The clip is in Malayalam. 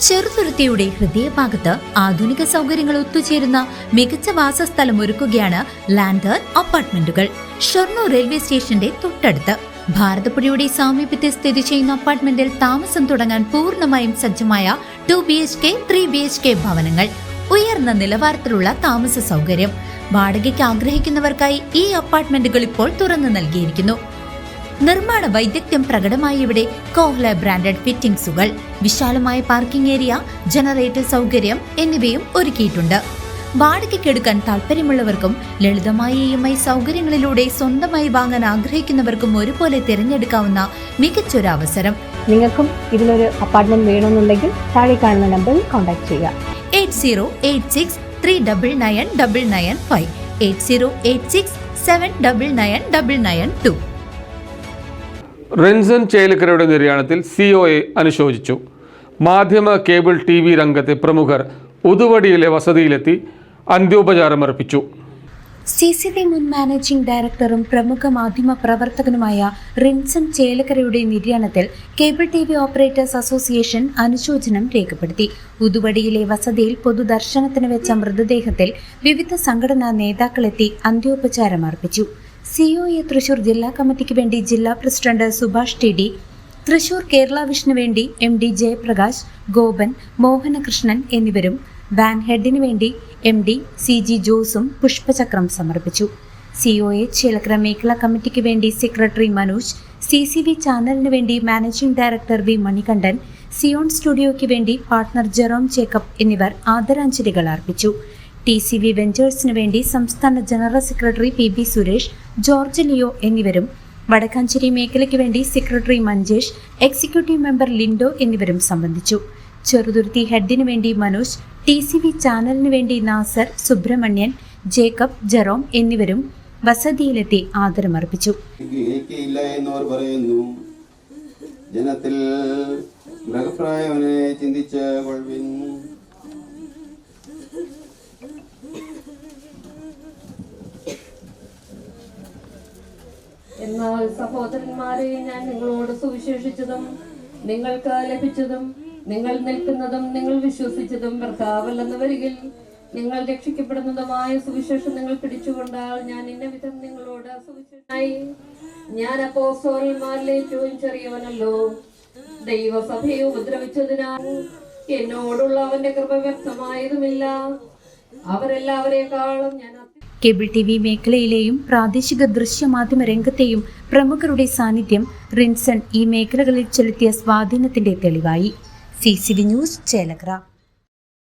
ചെറുതുരുത്തിയുടെ ഹൃദയഭാഗത്ത് ആധുനിക സൗകര്യങ്ങൾ ഒത്തുചേരുന്ന മികച്ച വാസസ്ഥലം ഒരുക്കുകയാണ് ലാൻഡർ അപ്പാർട്ട്മെന്റുകൾ. ഷൊർണൂർ റെയിൽവേ സ്റ്റേഷന്റെ തൊട്ടടുത്ത് ഭാരതപ്പുഴയുടെ സാമീപ്യത്തിൽ സ്ഥിതി ചെയ്യുന്ന അപ്പാർട്ട്മെന്റിൽ താമസം തുടങ്ങാൻ പൂർണ്ണമായും സജ്ജമായ 2 BHK 3 BHK ഭവനങ്ങൾ. ഉയർന്ന നിലവാരത്തിലുള്ള താമസ സൗകര്യം. വാടകയ്ക്ക് ആഗ്രഹിക്കുന്നവർക്കായി ഈ അപ്പാർട്ട്മെന്റുകൾ ഇപ്പോൾ തുറന്നു നൽകിയിരിക്കുന്നു. നിർമ്മാണ വൈദഗ്ധ്യം പ്രകടമായ ഇവിടെ കോഹ്ല ബ്രാൻഡഡ് ഫിറ്റിംഗ്സുകൾ, വിശാലമായ പാർക്കിംഗ് ഏരിയ, ജനറേറ്റർ സൗകര്യം എന്നിവയും ഒരുക്കിയിട്ടുണ്ട്. വാടകയ്ക്കെടുക്കാൻ താല്പര്യമുള്ളവർക്കും ലളിതമായ EMI സൗകര്യങ്ങളിലൂടെ സ്വന്തമായി വാങ്ങാൻ ആഗ്രഹിക്കുന്നവർക്കും ഒരുപോലെ തിരഞ്ഞെടുക്കാവുന്ന മികച്ചൊരു അവസരം. നിങ്ങൾക്കും ഇതിലൊരു അപ്പാർട്ട്മെന്റ് വേണമെന്നുണ്ടെങ്കിൽ താഴെ കാണുന്ന നമ്പറിൽ കോൺടാക്ട് ചെയ്യുക. 8086399995 8086799992. റിൻസൺ ചേലക്കരയുടെ നിര്യാണത്തിൽ COA അനുശോചിച്ചു. മാധ്യമ കേബിൾ TV രംഗത്തെ പ്രമുഖർ ഉതുവടിയിലെ വസതിയിലെത്തി അന്ത്യോപചാരമർപ്പിച്ചു. CCV മുൻ മാനേജിംഗ് ഡയറക്ടറും പ്രമുഖ മാധ്യമ പ്രവർത്തകനുമായ റിൻസൺ ചേലക്കരയുടെ നിര്യാണത്തിൽ കേബിൾ TV ഓപ്പറേറ്റേഴ്സ് അസോസിയേഷൻ അനുശോചനം രേഖപ്പെടുത്തി. ഉതുവടിയിലെ വസതിയിൽ പൊതുദർശനത്തിന് വെച്ച മൃതദേഹത്തിൽ വിവിധ സംഘടനാ നേതാക്കളെത്തി അന്ത്യോപചാരം അർപ്പിച്ചു. COA തൃശൂർ ജില്ലാ കമ്മിറ്റിക്ക് വേണ്ടി ജില്ലാ പ്രസിഡന്റ് സുഭാഷ് TD, തൃശൂർ കേരള വിഷന് വേണ്ടി MD ജയപ്രകാശ്, ഗോപൻ, മോഹനകൃഷ്ണൻ എന്നിവരും വാൻ ഹെഡിന് വേണ്ടി MD CG ജോസും പുഷ്പചക്രം സമർപ്പിച്ചു. COA ചേലക്കര മേഖലാ കമ്മിറ്റിക്ക് വേണ്ടി സെക്രട്ടറി മനോജ്, CCV ചാനലിന് വേണ്ടി managing director V Manikandan, Zion സ്റ്റുഡിയോയ്ക്ക് വേണ്ടി പാർട്ണർ ജെറോം ജേക്കബ് എന്നിവർ ആദരാഞ്ജലികൾ അർപ്പിച്ചു. TCV വെഞ്ചേഴ്സിന് വേണ്ടി സംസ്ഥാന general secretary PB Suresh, George Leo എന്നിവരും, വടക്കാഞ്ചേരി മേഖലയ്ക്ക് വേണ്ടി secretary Manjesh, executive member Lindo എന്നിവരും സംബന്ധിച്ചു. ചെറുതുരുത്തി ഹെഡിന് വേണ്ടി മനോജ്, TCV ചാനലിന് വേണ്ടി നാസർ, സുബ്രഹ്മണ്യൻ, ജേക്കബ്, ജെറോം എന്നിവരും വസതിയിലെത്തി ആദരമർപ്പിച്ചു. ജനത്തിൽ മൃഗപ്രായവനെ ചിന്തിച്ച് കൊള്ളുവിൻ. എന്നാൽ സഹോദരന്മാരെ, ഞാൻ നിങ്ങളോട് സുവിശേഷിച്ചതും നിങ്ങൾക്ക് ലഭിച്ചതും നിങ്ങൾ നിൽക്കുന്നതും നിങ്ങൾ വിശ്വസിച്ചതും ഭർത്താവല്ലെന്ന് വരികിൽ നിങ്ങൾ രക്ഷിക്കപ്പെടുന്നതുമായ സുവിശേഷം നിങ്ങൾ പിടിച്ചുകൊണ്ടാൽ ഞാൻ ഇന്ന വിധം നിങ്ങളോട് സുവിശേഷനായി. ഞാൻ അപ്പോസ്തലന്മാരിൽ ഏറ്റവും ചെറിയവനല്ലോ. ദൈവസഭയെ ഉപദ്രവിച്ചതിനാൽ എന്നോടുള്ള അവന്റെ കൃപ വ്യക്തമായതുമില്ല. അവരെല്ലാവരെക്കാളും ഞാൻ കേബിൾ TV മേഖലയിലെയും പ്രാദേശിക ദൃശ്യമാധ്യമ രംഗത്തെയും പ്രമുഖരുടെ സാന്നിധ്യം റിൻസൺ ഈ മേഖലകളിൽ ചെലുത്തിയ സ്വാധീനത്തിന്റെ തെളിവായി. CCV news Chelakkara.